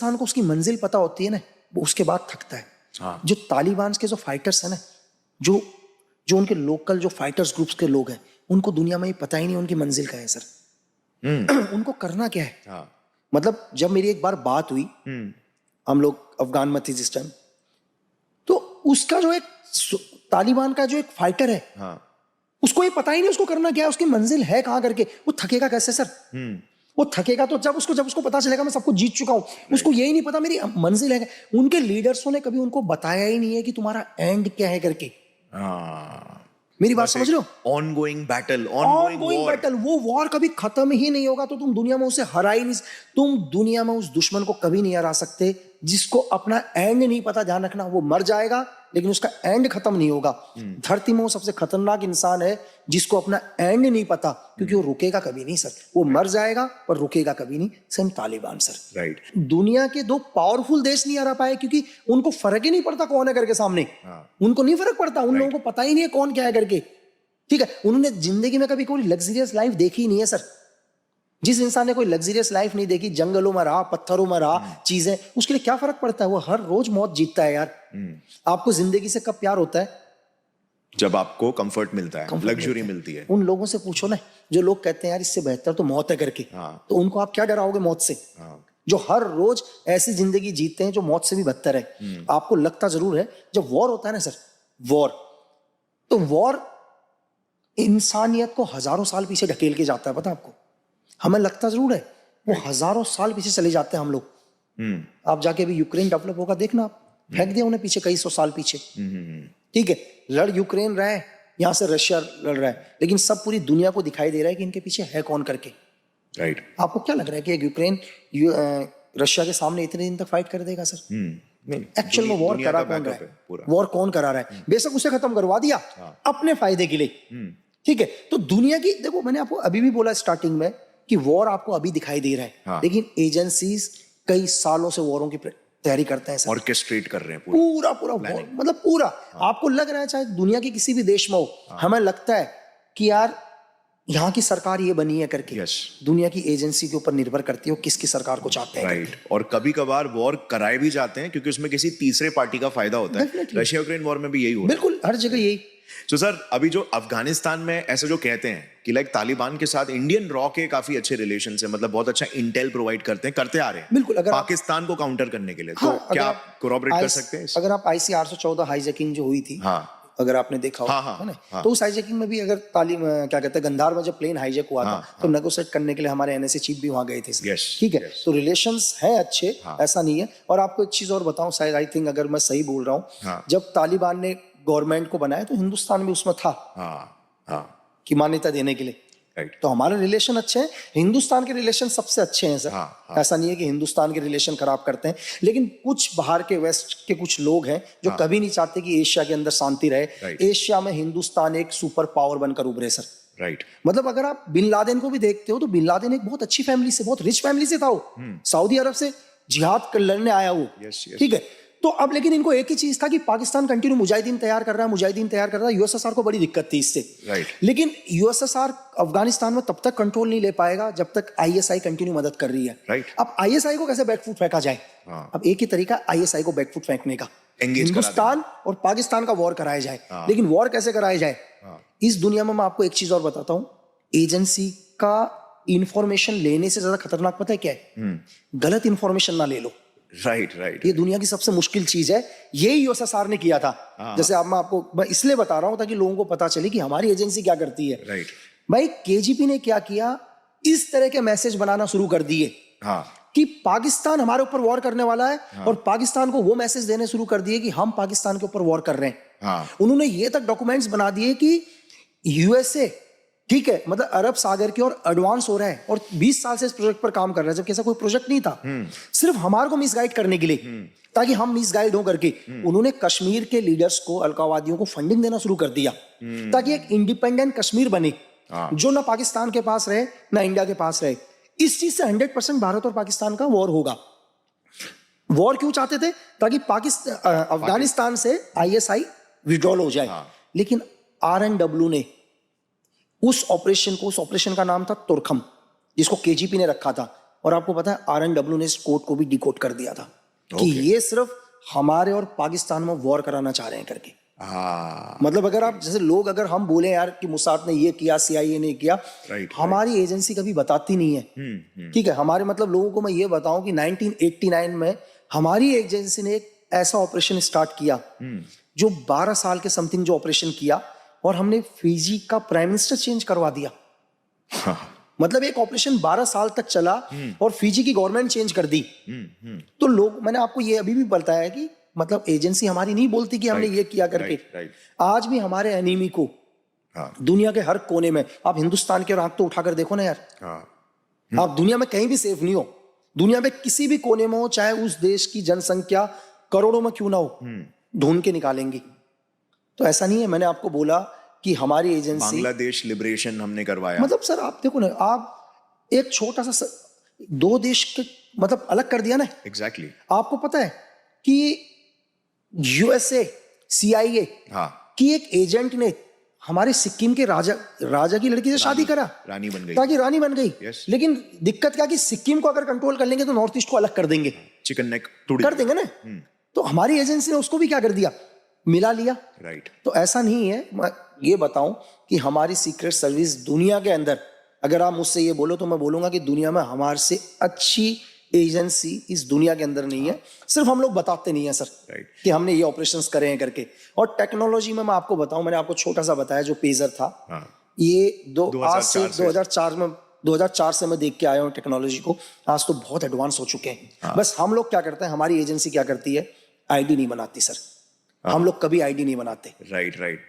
इंसान को उसकी मंजिल पता होती है ना, वो उसके बाद थकता है। हाँ। जो तालिबान के जो फाइटर्स हैं ना, जो जो उनके लोकल जो फाइटर्स ग्रुप्स के लोग हैं, उनको दुनिया में ये पता ही नहीं उनकी मंजिल का है सर। उनको करना क्या है। हाँ। मतलब जब मेरी एक बार बात हुई, हम लोग अफगान में थे जिस टाइम, तो उसका जो एक तालिबान का जो एक फाइटर है, हाँ। उसको ये पता ही नहीं उसको करना क्या है, उसकी मंजिल है कहां करके। वो थकेगा कैसे सर। वो थकेगा तो जब उसको पता चलेगा मैं सब कुछ जीत चुका हूं, उसको यही नहीं पता मेरी मंजिल है। उनके लीडर्सों ने कभी उनको बताया ही नहीं है कि तुम्हारा एंड क्या है करके। मेरी बात समझ रहे हो। ऑनगोइंग बैटल, ऑनगोइंग बैटल, वो वॉर कभी खत्म ही नहीं होगा, तो तुम दुनिया में उसे हरा ही नहीं। तुम दुनिया में उस दुश्मन को कभी नहीं हरा सकते जिसको अपना एंड नहीं पता। ध्यान रखना, वो मर जाएगा लेकिन उसका एंड खत्म नहीं होगा। धरती में वो सबसे खतरनाक इंसान है जिसको अपना एंड नहीं पता, क्योंकि वो रुकेगा कभी नहीं सर। वो मर जाएगा पर रुकेगा कभी नहीं। Same Taliban sir. राइट। दुनिया के दो पावरफुल देश नहीं हरा पाए क्योंकि उनको फर्क ही नहीं पड़ता कौन है करके सामने। उनको नहीं फर्क पड़ता, उन लोगों को पता ही नहीं है कौन क्या है करके। ठीक है, उन्होंने जिंदगी में कभी कोई लग्जरियस लाइफ देखी नहीं है सर। जिस इंसान ने कोई लग्जरियस लाइफ नहीं देखी, जंगलों में रहा, पत्थरों में रहा, चीजें, उसके लिए क्या फर्क पड़ता है। वो हर रोज मौत जीतता है यार। आपको जिंदगी से कब प्यार होता है? जब आपको कंफर्ट मिलता है, लग्जरी मिलती है। उन लोगों से पूछो ना जो लोग कहते हैं यार इससे बेहतर तो मौत है करके। तो उनको आप क्या डराओगे मौत से? जो हर रोज ऐसी जिंदगी जीते हैं जो मौत से भी बदतर है। आपको लगता जरूर है जब वॉर होता है ना सर, वॉर, तो वॉर इंसानियत को हजारों साल पीछे ढकेल के जाता है। पता आपको, हमें लगता जरूर है, वो हजारों साल पीछे चले जाते हैं हम लोग। आप जाके अभी यूक्रेन डेवलप होगा देखना, आप फेंक दिया उन्हें पीछे कई सौ साल पीछे। ठीक है, लड़ यूक्रेन रहा है, यहां से रशिया लड़ रहा है, लेकिन सब पूरी दुनिया को दिखाई दे रहा है कि इनके पीछे है कौन करके। राइट। आपको क्या लग रहा है कि यूक्रेन रशिया के सामने इतने दिन तक फाइट कर देगा सर? एक्चुअल में वॉर करा कौन रहा है? वॉर कौन करा रहा है? बेशक उसे खत्म करवा दिया अपने फायदे के लिए। ठीक है, तो दुनिया की, देखो मैंने आपको अभी भी बोला स्टार्टिंग में कि वॉर आपको अभी दिखाई दे रहा है, लेकिन एजेंसीज कई सालों से वॉरों की तैयारी करते हैं सर। ऑर्केस्ट्रेट कर रहे हैं पूरा मतलब पूरा। आपको लग रहा है चाहे दुनिया के किसी भी देश में हो, हमें लगता है कि यार यहाँ की सरकार ये बनी है करके। दुनिया की एजेंसी के ऊपर निर्भर करती है वो किसकी सरकार को चाहते हैं। राइट। और कभी कभार वॉर कराए भी जाते हैं क्योंकि उसमें किसी तीसरे पार्टी का फायदा होता है। रशिया यूक्रेन वॉर में भी यही हुआ। बिल्कुल, हर जगह यही। तो सर अभी जो अफगानिस्तान में ऐसे जो कहते हैं कि लाइक तालिबान के साथ इंडियन रॉ के काफी अच्छे रिलेशन है, मतलब बहुत अच्छा इंटेल प्रोवाइड करते हैं, करते आ रहे हैं। बिल्कुल, अगर पाकिस्तान को काउंटर करने के लिए। तो क्या आप कोरॉबरेट कर सकते हैं? अगर आप IC-814 हाईजैकिंग जो हुई थी, अगर आपने देखा हो, है ना, तो उस हाईजैकिंग में भी अगर क्या कहते हैं, गंधार में जब प्लेन हाईजैक हुआ था, तो नेगोशिएट करने के लिए हमारे NSA चीफ भी वहां गए थे। ठीक है, तो रिलेशंस हैं अच्छे, ऐसा नहीं है। और आपको एक चीज और बताऊं, शायद आई थिंक अगर मैं सही बोल रहा हूँ, जब तालिबान ने गवर्नमेंट को बनाया तो हिंदुस्तान भी उसमें था कि मान्यता देने के लिए। तो हमारे रिलेशन अच्छे हैं, हिंदुस्तान के रिलेशन सबसे अच्छे हैं सर। ऐसा नहीं है कि हिंदुस्तान के रिलेशन खराब करते हैं, लेकिन कुछ बाहर के वेस्ट के कुछ लोग हैं जो कभी नहीं चाहते कि एशिया के अंदर शांति रहे। एशिया में हिंदुस्तान एक सुपर पावर बनकर उभरे सर। राइट। मतलब अगर आप बिन लादेन को भी देखते हो तो बिन लादेन एक बहुत अच्छी फैमिली से, बहुत रिच फैमिली से था वो। सऊदी अरब से जिहाद लड़ने आया वो। ठीक है, तो अब लेकिन इनको एक ही चीज था कि पाकिस्तान कंटिन्यू मुजाहिदीन तैयार कर रहा है, USSR को बड़ी दिक्कत थी इससे। लेकिन USSR अफगानिस्तान में तब तक कंट्रोल नहीं ले पाएगा जब तक ISI कंटिन्यू मदद कर रही है। अब ISI को कैसे बैकफुट फेंका जाए? अब एक ही तरीका ISI को बैकफुट फेंकने का, हिंदुस्तान और पाकिस्तान का वॉर कराया जाए। लेकिन वॉर कैसे कराया जाए? इस दुनिया में मैं आपको एक चीज और बताता हूं, एजेंसी का इंफॉर्मेशन लेने से ज्यादा खतरनाक पता है क्या है? गलत इंफॉर्मेशन ना ले लो। राइट। ये दुनिया की सबसे मुश्किल चीज है, यही USSR ने किया था। जैसे अब मैं इसलिए बता रहा हूं ताकि लोगों को पता चले कि हमारी एजेंसी क्या करती है। भाई KGP ने क्या किया, इस तरह के मैसेज बनाना शुरू कर दिए कि पाकिस्तान हमारे ऊपर वॉर करने वाला है, और पाकिस्तान को वो मैसेज देने शुरू कर दिए कि हम पाकिस्तान के ऊपर वॉर कर रहे हैं। उन्होंने ये तक डॉक्यूमेंट्स बना दिए कि USA, ठीक है, मतलब अरब सागर की ओर एडवांस हो रहा है और 20 साल से इस प्रोजेक्ट पर काम कर रहा है, जबकि ऐसा कोई प्रोजेक्ट नहीं था। सिर्फ हमारे को मिसगाइड करने के लिए, ताकि हम मिसगाइड हो करके। उन्होंने कश्मीर के लीडर्स को, अलकावादियों को फंडिंग देना शुरू कर दिया ताकि एक इंडिपेंडेंट कश्मीर बने, जो ना पाकिस्तान के पास रहे ना इंडिया के पास रहे। इस चीज से 100% भारत और पाकिस्तान का वॉर होगा। वॉर क्यों चाहते थे? ताकि अफगानिस्तान से ISI विड्रॉल हो जाए। लेकिन RNW ने उस ऑपरेशन का नाम था तुर्खम, जिसको KGP ने रखा था। और आपको पता है RNW ने इस कोड को भी डिकोड कर दिया था कि ये सिर्फ हमारे और पाकिस्तान में वॉर कराना चाह रहे हैं करके। मतलब अगर आप जैसे लोग अगर हम बोले यार कि मोसाद ने ये किया, CIA ने किया, हमारी एजेंसी कभी बताती नहीं है। ठीक है, हमारे मतलब लोगों को मैं ये बताऊं कि 1989 में हमारी एजेंसी ने एक ऐसा ऑपरेशन स्टार्ट किया जो 12 साल के समथिंग जो ऑपरेशन किया, और हमने फिजी का प्राइम मिनिस्टर चेंज करवा दिया। मतलब एक ऑपरेशन 12 साल तक चला और फिजी की गवर्नमेंट चेंज कर दी। तो लोग, मैंने आपको ये अभी भी बताया कि मतलब एजेंसी हमारी नहीं बोलती कि हमने ये किया करके। आज भी हमारे एनिमी को दुनिया के हर कोने में, आप हिंदुस्तान की ओर आंख तो उठाकर देखो ना यार, आप दुनिया में कहीं भी सेफ नहीं हो। दुनिया में किसी भी कोने में हो, चाहे उस देश की जनसंख्या करोड़ों में क्यों ना हो, ढूंढ के निकालेंगी। तो ऐसा नहीं है, मैंने आपको बोला कि हमारी एजेंसी, बांग्लादेश लिबरेशन हमने करवाया। मतलब सर आप देखो ना, आप एक छोटा सा दो देश के मतलब अलग कर दिया ना। एग्जैक्टली। आपको पता है कि USA CIA की एक एजेंट ने हमारे सिक्किम के राजा की लड़की से शादी करा, रानी बन गई, ताकि रानी बन गई। Yes. लेकिन दिक्कत क्या कि सिक्किम को अगर कंट्रोल कर लेंगे तो नॉर्थ ईस्ट को अलग कर देंगे, चिकन नेक कर देंगे ना। तो हमारी एजेंसी ने उसको भी क्या कर दिया, मिला लिया। राइट। तो ऐसा नहीं है, मैं ये बताऊं कि हमारी सीक्रेट सर्विस दुनिया के अंदर, अगर आप मुझसे ये बोलो तो मैं बोलूंगा कि दुनिया में हमारे से अच्छी एजेंसी इस दुनिया के अंदर नहीं है। सिर्फ हम लोग बताते नहीं है सर कि हमने ये ऑपरेशंस करे हैं करके। और टेक्नोलॉजी में मैं आपको बताऊं, मैंने आपको छोटा सा बताया जो पेजर था, ये 2004 से मैं देख के आया हूँ टेक्नोलॉजी को। आज तो बहुत एडवांस हो चुके हैं। बस हम लोग क्या करते हैं, हमारी एजेंसी क्या करती है, ID नहीं बनाती सर। हम लोग कभी ID नहीं बनाते। राइट।